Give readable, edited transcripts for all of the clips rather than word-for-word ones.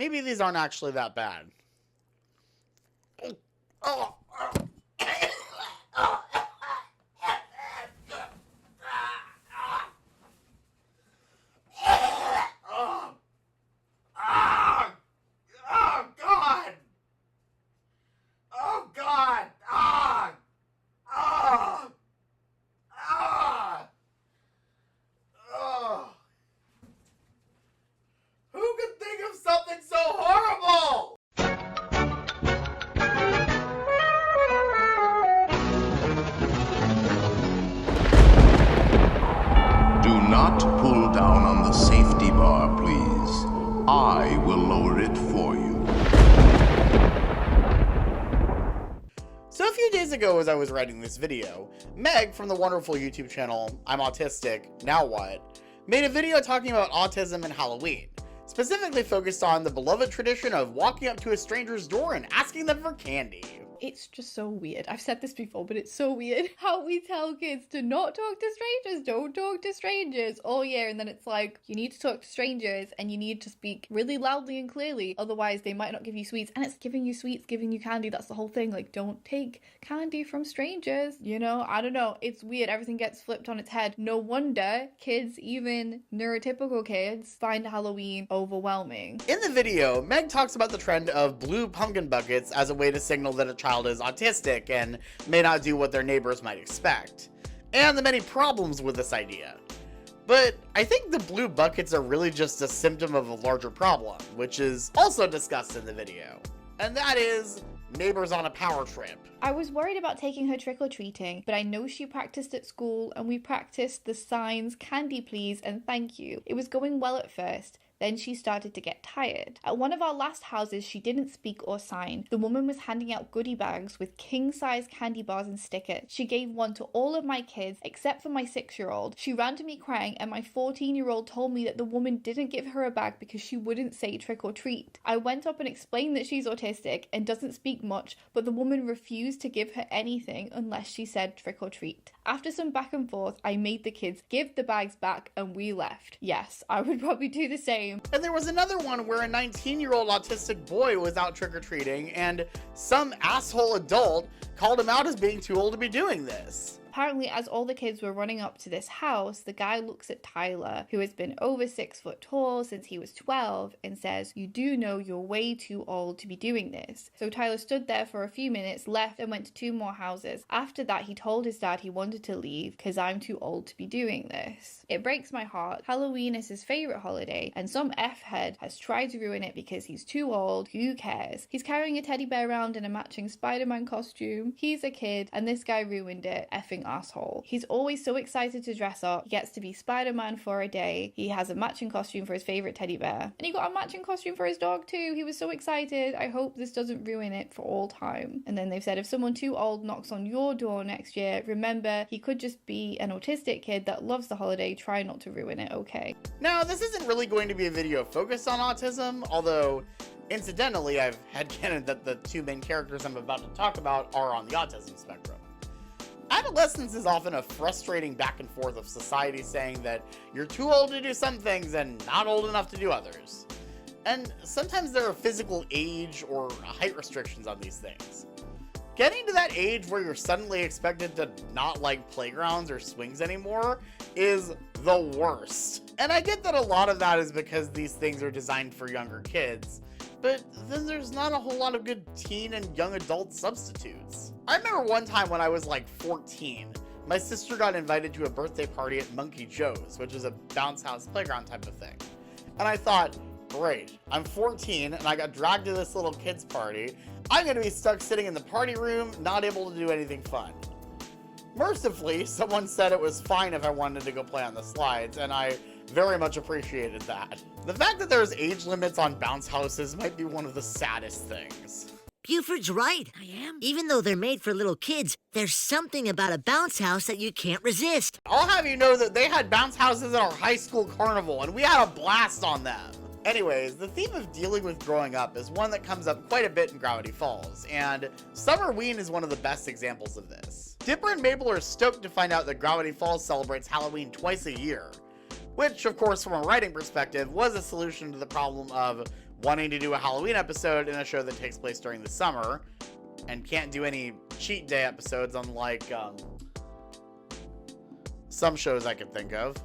maybe these aren't actually that bad. Oh. Not pull down on the safety bar, please. I will lower it for you. So a few days ago as I was writing this video, Meg from the wonderful YouTube channel I'm Autistic, Now What, made a video talking about autism and Halloween, specifically focused on the beloved tradition of walking up to a stranger's door and asking them for candy. It's just so weird. I've said this before, but it's so weird how we tell kids to not talk to strangers, don't talk to strangers all year, and then it's like, you need to talk to strangers and you need to speak really loudly and clearly, otherwise they might not give you sweets. And it's giving you sweets, giving you candy, that's the whole thing. Like, don't take candy from strangers, you know? I don't know, it's weird, everything gets flipped on its head. No wonder kids, even neurotypical kids, find Halloween overwhelming. In the video, Meg talks about the trend of blue pumpkin buckets as a way to signal that a child is autistic and may not do what their neighbors might expect, and the many problems with this idea. But I think the blue buckets are really just a symptom of a larger problem, which is also discussed in the video, and that is neighbors on a power trip. I was worried about taking her trick-or-treating, but I know she practiced at school and we practiced the signs candy please and thank you. It was going well at first. Then she started to get tired. At one of our last houses, she didn't speak or sign. The woman was handing out goodie bags with king-size candy bars and stickers. She gave one to all of my kids, except for my 6-year-old. She ran to me crying, and my 14-year-old told me that the woman didn't give her a bag because she wouldn't say trick or treat. I went up and explained that she's autistic and doesn't speak much, but the woman refused to give her anything unless she said trick or treat. After some back and forth, I made the kids give the bags back and we left. Yes, I would probably do the same. And there was another one where a 19-year-old autistic boy was out trick-or-treating and some asshole adult called him out as being too old to be doing this. Apparently, as all the kids were running up to this house, the guy looks at Tyler, who has been over 6 foot tall since he was 12, and says, "You do know you're way too old to be doing this." So Tyler stood there for a few minutes, left, and went to 2 more houses. After that, he told his dad he wanted to leave because I'm too old to be doing this. It breaks my heart. Halloween is his favorite holiday, and some F-head has tried to ruin it because he's too old. Who cares? He's carrying a teddy bear around in a matching Spider-Man costume. He's a kid, and this guy ruined it. Effing asshole. He's always so excited to dress up. He gets to be Spider-Man for a day. He has a matching costume for his favorite teddy bear. And he got a matching costume for his dog too. He was so excited. I hope this doesn't ruin it for all time. And then they've said if someone too old knocks on your door next year, remember he could just be an autistic kid that loves the holiday. Try not to ruin it, okay? Now, this isn't really going to be a video focused on autism, although incidentally I've headcanon that the 2 main characters I'm about to talk about are on the autism spectrum. Adolescence is often a frustrating back and forth of society saying that you're too old to do some things and not old enough to do others. And sometimes there are physical age or height restrictions on these things. Getting to that age where you're suddenly expected to not like playgrounds or swings anymore is the worst. And I get that a lot of that is because these things are designed for younger kids, but then there's not a whole lot of good teen and young adult substitutes. I remember one time when I was like 14, my sister got invited to a birthday party at Monkey Joe's, which is a bounce house playground type of thing. And I thought, great, I'm 14 and I got dragged to this little kids party. I'm gonna be stuck sitting in the party room, not able to do anything fun. Mercifully, someone said it was fine if I wanted to go play on the slides, and I very much appreciated that. The fact that there's age limits on bounce houses might be one of the saddest things. Buford's right. I am. Even though they're made for little kids, there's something about a bounce house that you can't resist. I'll have you know that they had bounce houses at our high school carnival, and we had a blast on them. Anyways, the theme of dealing with growing up is one that comes up quite a bit in Gravity Falls, and Summerween is one of the best examples of this. Dipper and Mabel are stoked to find out that Gravity Falls celebrates Halloween twice a year, which, of course, from a writing perspective, was a solution to the problem of wanting to do a Halloween episode in a show that takes place during the summer and can't do any cheat day episodes unlike some shows I could think of,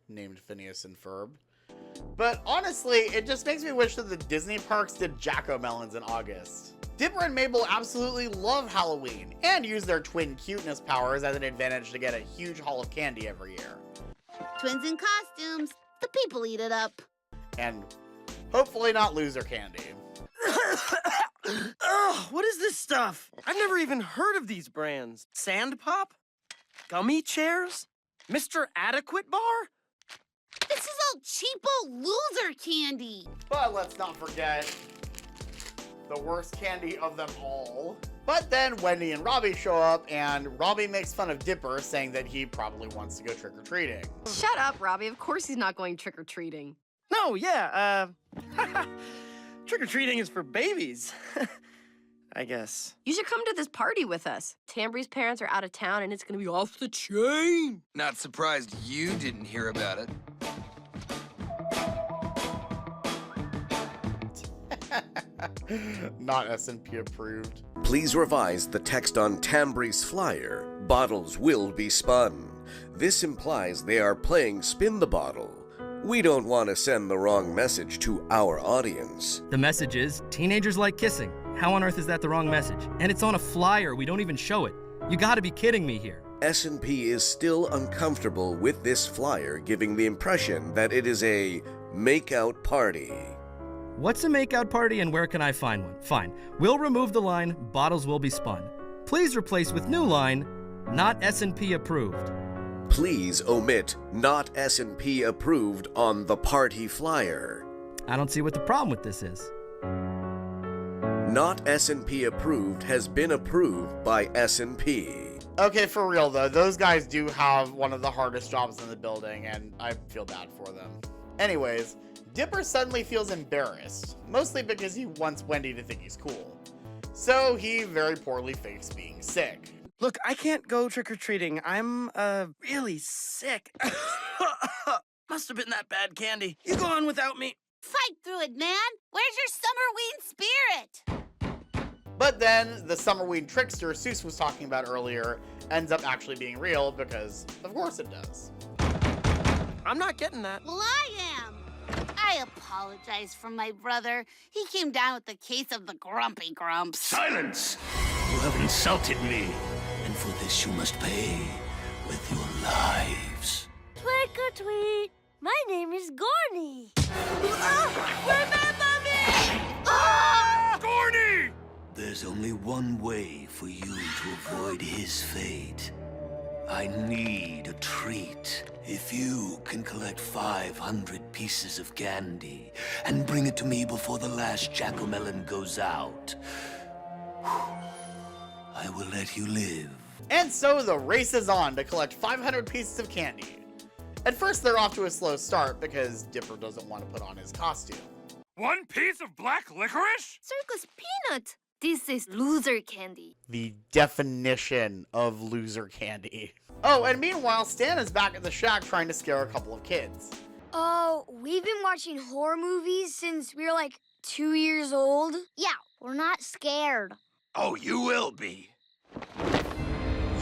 named Phineas and Ferb. But honestly, it just makes me wish that the Disney parks did jack-o'-melons in August. Dipper and Mabel absolutely love Halloween and use their twin cuteness powers as an advantage to get a huge haul of candy every year. Twins in costumes. The people eat it up. And hopefully not loser candy. Ugh, what is this stuff? I've never even heard of these brands. Sand Pop? Gummy chairs? Mr. Adequate Bar? This is all cheapo loser candy. But let's not forget the worst candy of them all. But then Wendy and Robbie show up, and Robbie makes fun of Dipper, saying that he probably wants to go trick-or-treating. Shut up, Robbie. Of course he's not going trick-or-treating. No, yeah, trick-or-treating is for babies. I guess. You should come to this party with us. Tambry's parents are out of town, and it's gonna be off the chain. Not surprised you didn't hear about it. Not S&P approved. Please revise the text on Tambry's flyer. Bottles will be spun. This implies they are playing Spin the Bottle. We don't want to send the wrong message to our audience. The message is, teenagers like kissing. How on earth is that the wrong message? And it's on a flyer, we don't even show it. You gotta be kidding me here. S&P is still uncomfortable with this flyer, giving the impression that it is a make-out party. What's a makeout party and where can I find one? Fine. We'll remove the line, bottles will be spun. Please replace with new line, not S&P approved. Please omit not S&P approved on the party flyer. I don't see what the problem with this is. Not S&P approved has been approved by S&P. Okay, for real though, those guys do have one of the hardest jobs in the building, and I feel bad for them. Anyways, Dipper suddenly feels embarrassed, mostly because he wants Wendy to think he's cool. So he very poorly fakes being sick. Look, I can't go trick-or-treating. I'm, really sick. Must have been that bad candy. You go on without me. Fight through it, man. Where's your Summerween spirit? But then, the Summerween trickster Seuss was talking about earlier ends up actually being real, because of course it does. I'm not getting that. Well, I am. I apologize for my brother. He came down with the case of the Grumpy Grumps. Silence! You have insulted me, and for this you must pay with your lives. Trick or treat! My name is Gorny. Remember me! Gorny! There's only one way for you to avoid his fate. I need a treat. If you can collect 500 pieces of candy and bring it to me before the last jack-o'-melon goes out, I will let you live. And so the race is on to collect 500 pieces of candy. At first they're off to a slow start because Dipper doesn't want to put on his costume. 1 piece of black licorice? Circus peanut. This is loser candy. The definition of loser candy. Oh, and meanwhile, Stan is back at the shack trying to scare a couple of kids. Oh, we've been watching horror movies since we were like 2 years old. Yeah, we're not scared. Oh, you will be.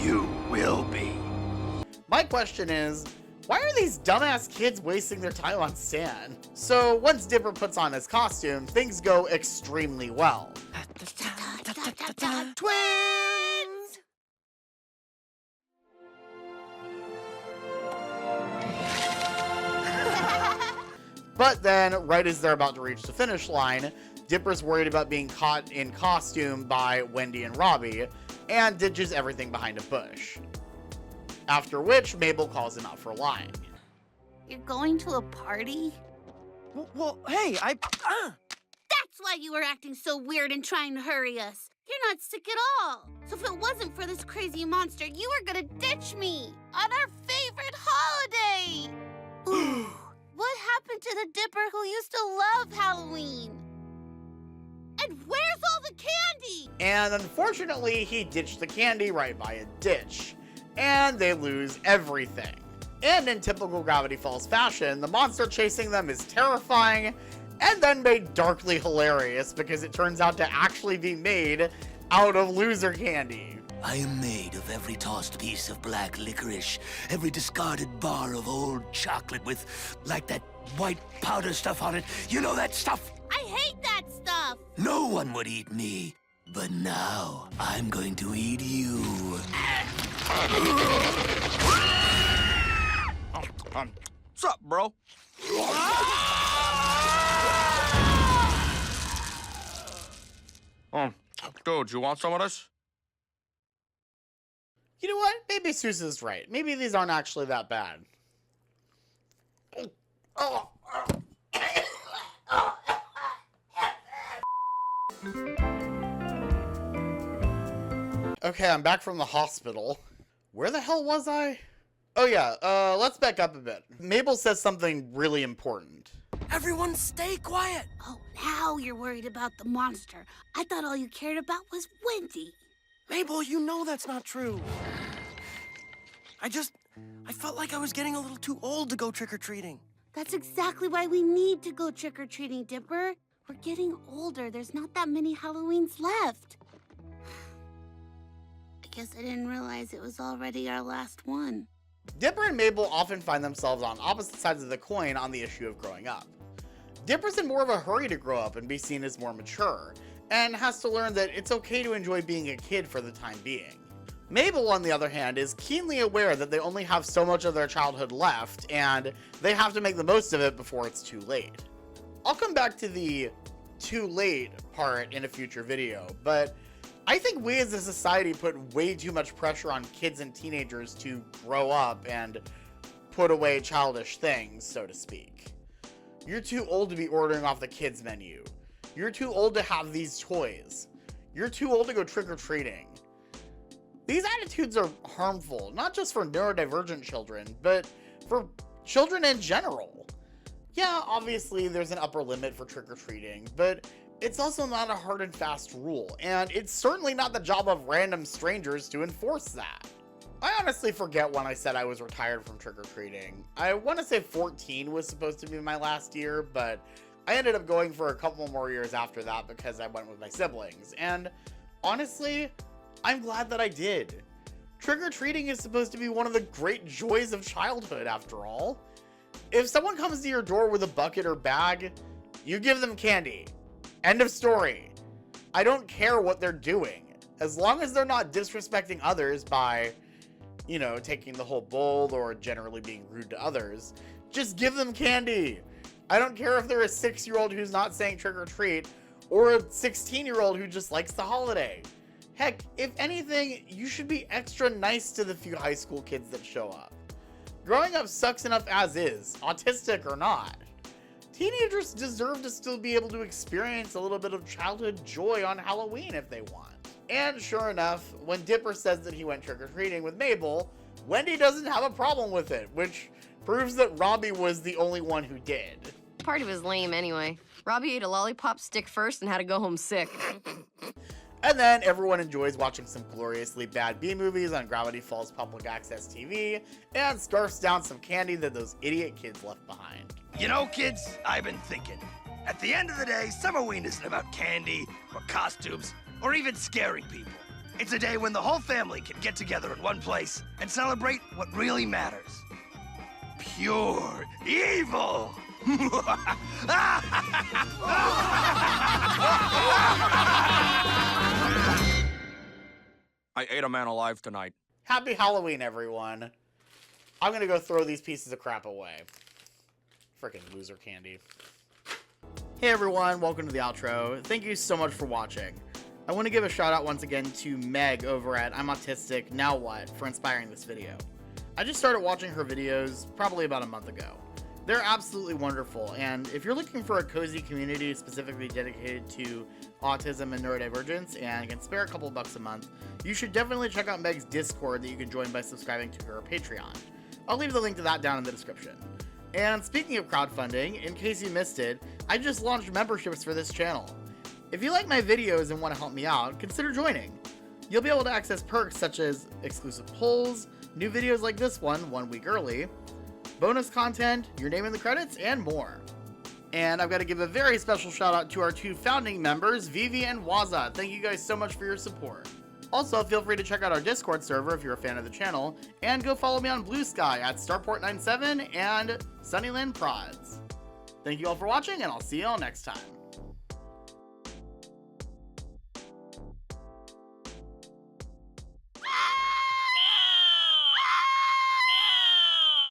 You will be. My question is, why are these dumbass kids wasting their time on Stan? So once Dipper puts on his costume, things go extremely well. Twins! But then, right as they're about to reach the finish line, Dipper's worried about being caught in costume by Wendy and Robbie, and ditches everything behind a bush. After which, Mabel calls him out for lying. You're going to a party? Well, hey, That's why you were acting so weird and trying to hurry us. You're not sick at all. So if it wasn't for this crazy monster, you were gonna ditch me on our favorite holiday. Ooh, what happened to the Dipper who used to love Halloween? And where's all the candy? And unfortunately, he ditched the candy right by a ditch. And they lose everything. And in typical Gravity Falls fashion, the monster chasing them is terrifying, and then made darkly hilarious because it turns out to actually be made out of loser candy. I am made of every tossed piece of black licorice, every discarded bar of old chocolate with, like, that white powder stuff on it. You know that stuff? I hate that stuff! No one would eat me. But now, I'm going to eat you. What's up, bro? Dude, you want some of this? You know what? Maybe Susan's right. Maybe these aren't actually that bad. Okay, I'm back from the hospital. Where the hell was I? Oh yeah, let's back up a bit. Mabel says something really important. Everyone stay quiet. Oh, now you're worried about the monster. I thought all you cared about was Wendy. Mabel, you know that's not true. I felt like I was getting a little too old to go trick-or-treating. That's exactly why we need to go trick-or-treating, Dipper. We're getting older. There's not that many Halloweens left. I guess I didn't realize it was already our last one. Dipper and Mabel often find themselves on opposite sides of the coin on the issue of growing up. Dipper's in more of a hurry to grow up and be seen as more mature, and has to learn that it's okay to enjoy being a kid for the time being. Mabel, on the other hand, is keenly aware that they only have so much of their childhood left, and they have to make the most of it before it's too late. I'll come back to the too late part in a future video, but I think we as a society put way too much pressure on kids and teenagers to grow up and put away childish things, so to speak. You're too old to be ordering off the kids menu. You're too old to have these toys. You're too old to go trick-or-treating. These attitudes are harmful, not just for neurodivergent children, but for children in general. Yeah, obviously there's an upper limit for trick-or-treating, but it's also not a hard and fast rule, and it's certainly not the job of random strangers to enforce that. I honestly forget when I said I was retired from trick-or-treating. I want to say 14 was supposed to be my last year, but I ended up going for a couple more years after that because I went with my siblings, and honestly, I'm glad that I did. Trick-or-treating is supposed to be one of the great joys of childhood, after all. If someone comes to your door with a bucket or bag, you give them candy. End of story. I don't care what they're doing. As long as they're not disrespecting others by, you know, taking the whole bowl or generally being rude to others, just give them candy. I don't care if they're a 6-year-old who's not saying trick or treat or a 16-year-old who just likes the holiday. Heck, if anything, you should be extra nice to the few high school kids that show up. Growing up sucks enough as is, autistic or not. Teenagers deserve to still be able to experience a little bit of childhood joy on Halloween if they want. And sure enough, when Dipper says that he went trick-or-treating with Mabel, Wendy doesn't have a problem with it, which proves that Robbie was the only one who did. The party was lame anyway. Robbie ate a lollipop stick first and had to go home sick. And then everyone enjoys watching some gloriously bad B-movies on Gravity Falls Public Access TV, and scarfs down some candy that those idiot kids left behind. You know, kids, I've been thinking. At the end of the day, Summerween isn't about candy, or costumes, or even scaring people. It's a day when the whole family can get together in one place and celebrate what really matters. Pure evil! I ate a man alive tonight. Happy Halloween, everyone. I'm gonna go throw these pieces of crap away. Frickin' loser candy. Hey everyone, welcome to the outro. Thank you so much for watching. I want to give a shout out once again to Meg over at I'm Autistic Now What for inspiring this video. I just started watching her videos probably about a month ago. They're absolutely wonderful, and if you're looking for a cozy community specifically dedicated to autism and neurodivergence and can spare a couple bucks a month, you should definitely check out Meg's Discord that you can join by subscribing to her Patreon. I'll leave the link to that down in the description. And speaking of crowdfunding, in case you missed it, I just launched memberships for this channel. If you like my videos and want to help me out, consider joining. You'll be able to access perks such as exclusive polls, new videos like this one 1 week early, bonus content, your name in the credits, and more. And I've got to give a very special shout out to our 2 founding members, Vivi and Waza. Thank you guys so much for your support. Also, feel free to check out our Discord server if you're a fan of the channel, and go follow me on Blue Sky at Starport97 and Sunnyland Prods. Thank you all for watching, and I'll see you all next time.